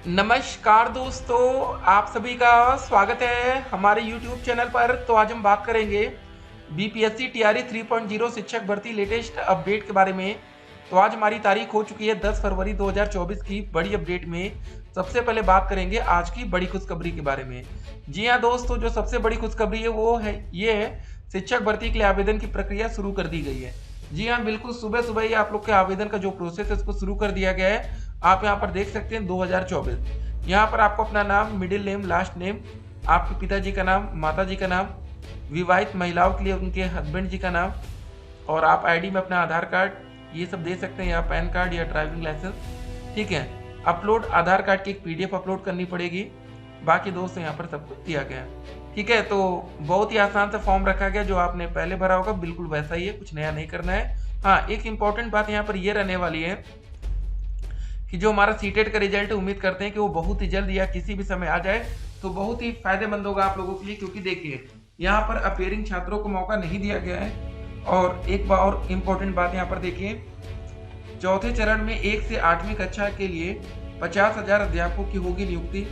नमस्कार दोस्तों, आप सभी का स्वागत है हमारे YouTube चैनल पर। तो आज हम बात करेंगे बीपीएससी टीआरई 3.0 शिक्षक भर्ती लेटेस्ट अपडेट के बारे में। तो आज हमारी तारीख हो चुकी है 10 फरवरी 2024 की बड़ी अपडेट में। सबसे पहले बात करेंगे आज की बड़ी खुशखबरी के बारे में। जी हाँ दोस्तों, जो सबसे बड़ी खुशखबरी है वो है शिक्षक भर्ती के लिए आवेदन की प्रक्रिया शुरू कर दी गई है। जी हाँ, बिल्कुल सुबह सुबह ही आप लोग के आवेदन का जो प्रोसेस है उसको शुरू कर दिया गया है। आप यहाँ पर देख सकते हैं 2024। यहाँ पर आपको अपना नाम, मिडिल नेम, लास्ट नेम, आपके पिताजी का नाम, माताजी का नाम, विवाहित महिलाओं के लिए उनके हस्बैंड जी का नाम, और आप आईडी में अपना आधार कार्ड ये सब दे सकते हैं, या पैन कार्ड या ड्राइविंग लाइसेंस। ठीक है, अपलोड आधार कार्ड की एक पीडीएफ अपलोड करनी पड़ेगी। बाकी दोस्त यहाँ पर सब कुछ दिया गया है। ठीक है, तो बहुत ही आसान सा फॉर्म रखा गया, जो आपने पहले भरा होगा बिल्कुल वैसा ही है, कुछ नया नहीं करना है। हाँ, एक इंपॉर्टेंट बात यहाँ पर ये रहने वाली है कि जो हमारा सीटेट का रिजल्ट है, उम्मीद करते हैं कि वो बहुत ही जल्द या किसी भी समय आ जाए, तो बहुत ही फायदेमंद होगा आप लोगों के लिए। क्योंकि देखिए, यहाँ पर अपेयरिंग छात्रों को मौका नहीं दिया गया है। और एक बार और इम्पोर्टेंट बात यहाँ पर देखिए, चौथे चरण में 1 से 8वीं कक्षा के लिए 50,000 अध्यापकों की होगी नियुक्ति।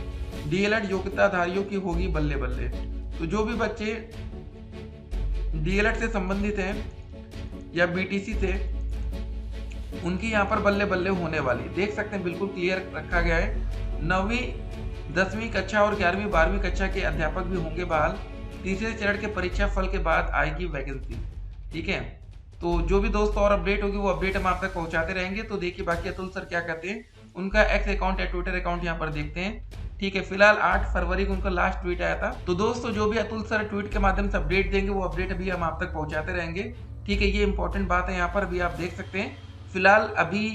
डीएलएड योग्यताधारियों की होगी बल्ले बल्ले। तो जो भी बच्चे डीएलएड से संबंधित हैं या बीटीसी से, उनकी यहाँ पर बल्ले बल्ले होने वाली, देख सकते हैं बिल्कुल क्लियर रखा गया है। 9वीं 10वीं कक्षा और 11वीं 12वीं कक्षा के अध्यापक भी होंगे बहाल। तीसरे चरण के परीक्षा फल के बाद आएगी वैकेंसी। ठीक है, तो जो भी दोस्तों और अपडेट होगी वो अपडेट हम आप तक पहुंचाते रहेंगे। तो देखिए बाकी अतुल सर क्या कहते हैं, उनका एक्स अकाउंट या ट्विटर अकाउंट यहाँ पर देखते हैं। ठीक है, फिलहाल 8 फरवरी को उनका लास्ट ट्वीट आया था। तो दोस्तों जो भी अतुल सर ट्वीट के माध्यम से अपडेट देंगे वो अपडेट अभी हम आप तक पहुंचाते रहेंगे। ठीक है, ये इंपॉर्टेंट बात है, यहाँ पर भी आप देख सकते हैं। फिलहाल अभी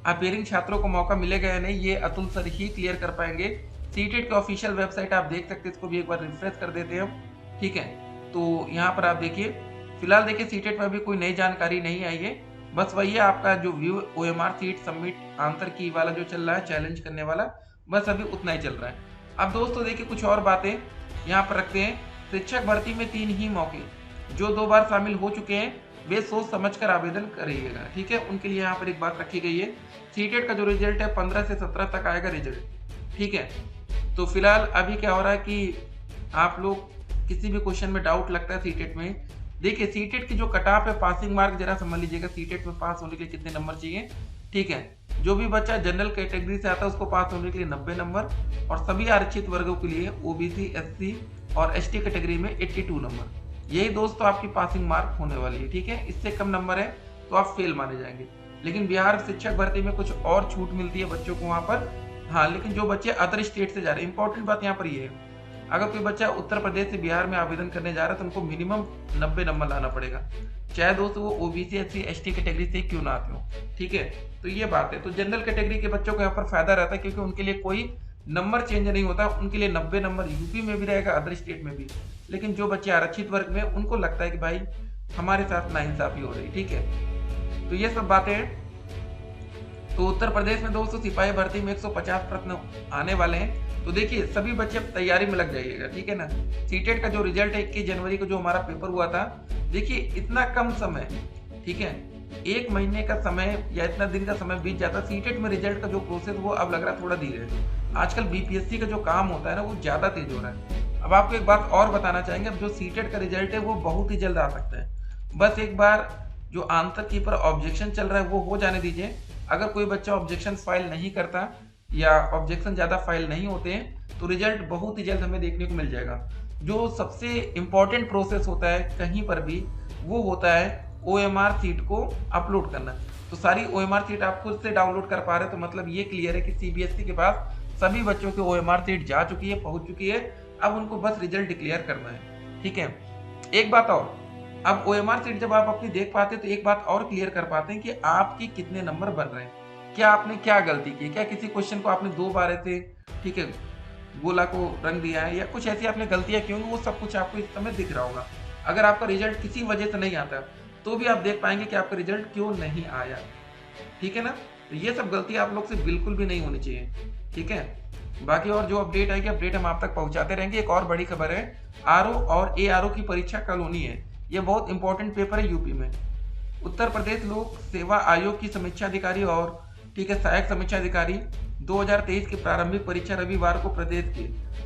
अपेयरिंग छात्रों को मौका मिलेगा या नहीं, ये अतुल सर ही क्लियर कर पाएंगे। सीटेट की ऑफिशियल वेबसाइट आप देख सकते हैं, इसको भी एक बार रिफ्रेश कर देते हैं हम। ठीक है, तो यहाँ पर आप देखिए, फिलहाल देखिए सीटेट में अभी कोई नई जानकारी नहीं आई है। बस वही है आपका जो view OMR sheet submit answer की वाला जो चल रहा है, चैलेंज करने वाला, बस अभी उतना ही चल रहा है। अब दोस्तों देखिए कुछ और बातें यहाँ पर रखते हैं। शिक्षक भर्ती में 3 ही मौके, जो 2 बार शामिल हो चुके हैं वे सोच समझकर आवेदन करिएगा। ठीक है, उनके लिए यहाँ पर एक बात रखी गई है। सीटेट का जो रिजल्ट है 15 से 17 तक आएगा रिजल्ट। ठीक है, तो फिलहाल अभी क्या हो रहा है कि आप लोग किसी भी क्वेश्चन में डाउट लगता है सीटेट में, देखिए सीटेट की जो कट ऑफ है, पासिंग मार्क जरा समझ लीजिएगा, सीटेट में पास होने के लिए कितने नंबर चाहिए। ठीक है, जो भी बच्चा जनरल कैटेगरी से आता है उसको पास होने के लिए 90 नंबर, और सभी आरक्षित वर्गों के लिए ओबीसी, एससी और एसटी कैटेगरी में 82 नंबर। यही दोस्तों आपकी पासिंग मार्क होने वाली है। ठीक है, इससे कम नंबर है तो आप फेल माने जाएंगे। लेकिन बिहार शिक्षक भर्ती में कुछ और छूट मिलती है बच्चों को वहां पर। हाँ, लेकिन जो बच्चे अदर स्टेट से जा रहे हैं, इंपॉर्टेंट बात यहाँ पर ये है, अगर कोई बच्चा उत्तर प्रदेश से बिहार में आवेदन करने जा रहा है तो उनको मिनिमम 90 नंबर लाना पड़ेगा, चाहे दोस्तों वो ओबीसी, एससी, एसटी कैटेगरी से क्यों ना आते हो। ठीक है, तो ये बात है। तो जनरल कैटेगरी के बच्चों को यहाँ पर फायदा रहता है, क्योंकि उनके लिए कोई नंबर चेंज नहीं होता, उनके लिए 90 नंबर यूपी में भी रहेगा, अदर स्टेट में भी। लेकिन जो बच्चे आरक्षित वर्ग में, उनको लगता है कि भाई हमारे साथ नाइंसाफी हो रही। ठीक है, तो ये सब बातें हैं। तो उत्तर प्रदेश में दोस्तों सिपाही भर्ती में 150 प्रश्न आने वाले हैं। तो देखिए सभी बच्चे अब तैयारी में लग जाइएगा। ठीक है ना, सीटेट का जो रिजल्ट है 21 जनवरी को जो हमारा पेपर हुआ था, देखिए इतना कम समय, ठीक है, 1 महीने का समय या इतना दिन का समय बीत जाता। सीटेट में रिजल्ट का जो प्रोसेस वो अब लग रहा है थोड़ा धीरे है। आजकल बीपीएससी का जो काम होता है ना, वो ज्यादा तेज हो रहा है। अब आपको एक बात और बताना चाहेंगे, अब जो सीटेट का रिजल्ट है वो बहुत ही जल्द आ सकता है। बस एक बार जो आंसर की पर ऑब्जेक्शन चल रहा है वो हो जाने दीजिए। अगर कोई बच्चा ऑब्जेक्शन फाइल नहीं करता या ऑब्जेक्शन ज़्यादा फाइल नहीं होते हैं, तो रिजल्ट बहुत ही जल्द हमें देखने को मिल जाएगा। जो सबसे इम्पॉर्टेंट प्रोसेस होता है कहीं पर भी, वो होता है ओएमआर सीट को अपलोड करना। तो सारी ओएमआर सीट आप खुद से डाउनलोड कर पा रहे हैं, तो मतलब ये क्लियर है कि सीबीएसई के पास सभी बच्चों की ओएमआर सीट जा चुकी है, पहुंच चुकी है। अब उनको बस रिजल्ट डिक्लेयर करना है। ठीक है, एक बात और, अब ओएमआर सीट जब आप अपनी देख पाते हैं तो एक बात और क्लियर कर पाते हैं कि आपके कितने नंबर बन रहे हैं, क्या आपने क्या गलती की, क्या किसी क्वेश्चन को आपने 2 बार ऐसे, ठीक है, गोला को रंग दिया है, या कुछ ऐसी आपने गलतियां की होंगी, वो सब कुछ आपको इस समय दिख रहा होगा। अगर आपका रिजल्ट किसी वजह से नहीं आता तो भी आप देख पाएंगे कि आपका रिजल्ट क्यों नहीं आया। ठीक है ना, तो ये सब गलती आप लोग से बिल्कुल भी नहीं होनी चाहिए। ठीक है, बाकी और जो अपडेट आएगी अपडेट हम आप तक पहुंचाते रहेंगे। एक और बड़ी खबर है, आरओ और एआरओ की परीक्षा कल होनी है। ये बहुत इंपॉर्टेंट पेपर है यूपी में। उत्तर प्रदेश लोक सेवा आयोग की समीक्षा अधिकारी और ठीक है सहायक समीक्षा अधिकारी 2023 की प्रारंभिक परीक्षा रविवार को प्रदेश के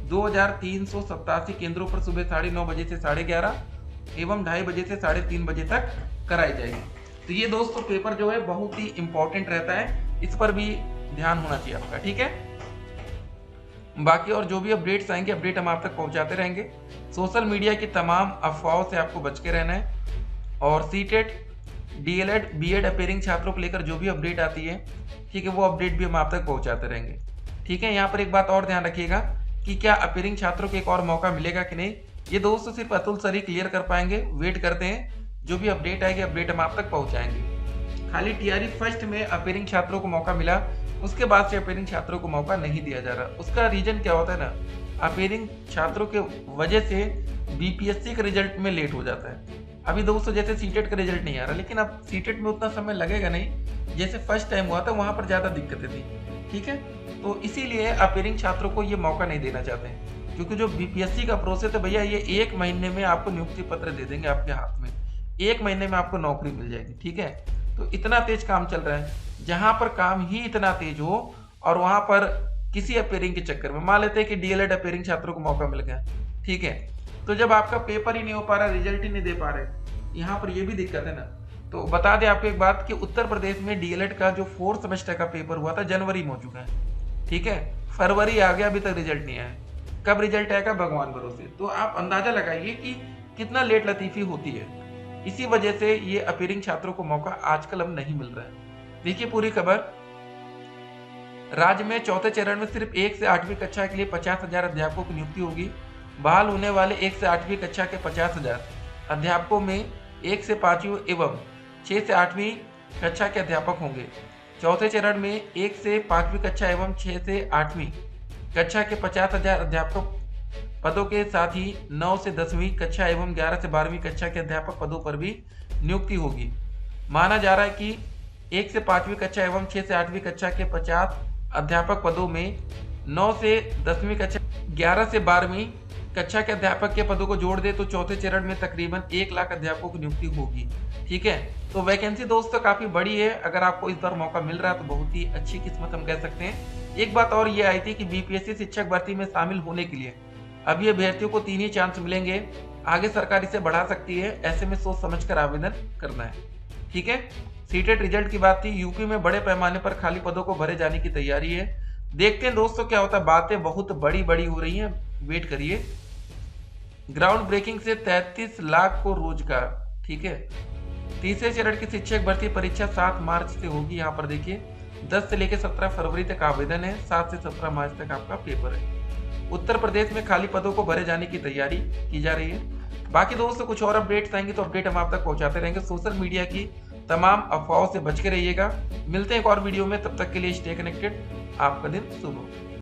2387 केंद्रों पर सुबह 9:30 बजे से 11:30 एवं 2:30 बजे से 3:30 बजे तक कराई जाएगी। तो ये दोस्तों पेपर जो है बहुत ही इंपॉर्टेंट रहता है, इस पर भी ध्यान होना चाहिए आपका, ठीक है। बाकी और जो भी अपडेट्स आएंगे अपडेट हम आप तक पहुंचाते रहेंगे। सोशल मीडिया की तमाम अफवाहों से आपको बच के रहना है और सीटेट, डीएलएड, बीएड अपेयरिंग छात्रों को लेकर जो भी अपडेट आती है, ठीक है, वो अपडेट भी हम आप तक पहुंचाते रहेंगे, ठीक है। यहाँ पर एक बात और ध्यान रखिएगा कि क्या अपेयरिंग छात्रों को एक और मौका मिलेगा कि नहीं, ये दोस्तों सिर्फ अतुल सर ही क्लियर कर पाएंगे। वेट करते हैं, जो भी अपडेट आएगी अपडेट हम आप तक पहुंचाएंगे। खाली टीआरई फर्स्ट में अपेयरिंग छात्रों को मौका मिला, उसके बाद से अपेयरिंग छात्रों को मौका नहीं दिया जा रहा। उसका रीजन क्या होता है ना, अपेयरिंग छात्रों के वजह से बीपीएससी के रिजल्ट में लेट हो जाता है। अभी दोस्तों जैसे सीटेट का रिजल्ट नहीं आ रहा, लेकिन अब सीटेट में उतना समय लगेगा नहीं, जैसे फर्स्ट टाइम हुआ था वहां पर ज्यादा दिक्कतें थी, ठीक है। तो इसीलिए अपेयरिंग छात्रों को ये मौका नहीं देना चाहते हैं, क्योंकि जो बीपीएससी का प्रोसेस है भैया, ये 1 महीने में आपको नियुक्ति पत्र दे देंगे आपके हाथ में, 1 महीने में आपको नौकरी मिल जाएगी, ठीक है। तो इतना तेज काम चल रहा है, जहां पर काम ही इतना तेज हो और वहां पर किसी अपेयरिंग के चक्कर में मान लेते हैं कि डीएलएड अपेयरिंग छात्रों को मौका मिल गया, ठीक है, तो जब आपका पेपर ही नहीं हो पा रहा, रिजल्ट ही नहीं दे पा रहे, यहाँ पर ये भी दिक्कत है ना। तो बता दें आपको एक बात कि उत्तर प्रदेश में डीएलएड का जो 4th सेमेस्टर का पेपर हुआ था जनवरी में हो चुका है, ठीक है, फरवरी आ गया, अभी तक रिजल्ट नहीं आया। कब रिजल्ट आएगा भगवान भरोसे। तो आप अंदाजा लगाइए कि कितना लेट लतीफी होती है। इसी वजह से ये अपेयरिंग छात्रों को मौका आजकल अब नहीं मिल रहा है। देखिए पूरी खबर, राज्य में चौथे चरण में सिर्फ 1 से 8वीं कक्षा के लिए 50,000 अध्यापकों की नियुक्ति होगी। बहाल होने वाले 1 से 8वीं कक्षा के 50,000 अध्यापकों में 1 से 5वीं एवं 6 से 8वीं कक्षा के अध्यापक होंगे। चौथे चरण में 1 से 5वीं कक्षा एवं 6 से 8वीं कक्षा के 50,000 अध्यापक पदों के साथ ही 9 से 10वीं कक्षा एवं 11 से 12वीं कक्षा के अध्यापक पदों पर भी नियुक्ति होगी। माना जा रहा है कि 1 से 5वीं कक्षा एवं 6 से 8वीं कक्षा के 50 अध्यापक पदों में 9 से 10वीं कक्षा, 11 से 12वीं कक्षा के अध्यापक के पदों को जोड़ दे तो चौथे चरण में तकरीबन 1 लाख अध्यापकों की नियुक्ति होगी, ठीक है। तो वैकेंसी दोस्तों काफी बड़ी है, अगर आपको इस बार मौका मिल रहा है तो बहुत ही अच्छी किस्मत हम कह सकते हैं। एक बात और ये आई थी कि बीपीएससी शिक्षक भर्ती में शामिल होने के लिए अब ये अभ्यर्थियों को 3 ही चांस मिलेंगे, आगे सरकार इसे बढ़ा सकती है, ऐसे में सोच समझकर आवेदन करना है, ठीक है। सीटेट रिजल्ट की बात थी, यूपी में बड़े पैमाने पर खाली पदों को भरे जाने की तैयारी है। देखते हैं दोस्तों क्या होता है, बातें बहुत बड़ी बड़ी हो रही हैं, वेट करिए। ग्राउंड ब्रेकिंग से 33 लाख को रोजगार, ठीक है। तीसरे चरण की शिक्षक भर्ती परीक्षा 7 मार्च से होगी। यहाँ पर देखिए 10 से लेकर 17 फरवरी तक आवेदन है, 7 से 17 मार्च तक आपका पेपर है। उत्तर प्रदेश में खाली पदों को भरे जाने की तैयारी की जा रही है। बाकी दोस्तों कुछ और अपडेट्स आएंगे तो अपडेट हम आप तक पहुंचाते रहेंगे। सोशल मीडिया की तमाम अफवाहों से बच के रहिएगा। मिलते हैं एक और वीडियो में, तब तक के लिए स्टे कनेक्टेड। आपका दिन शुभ हो।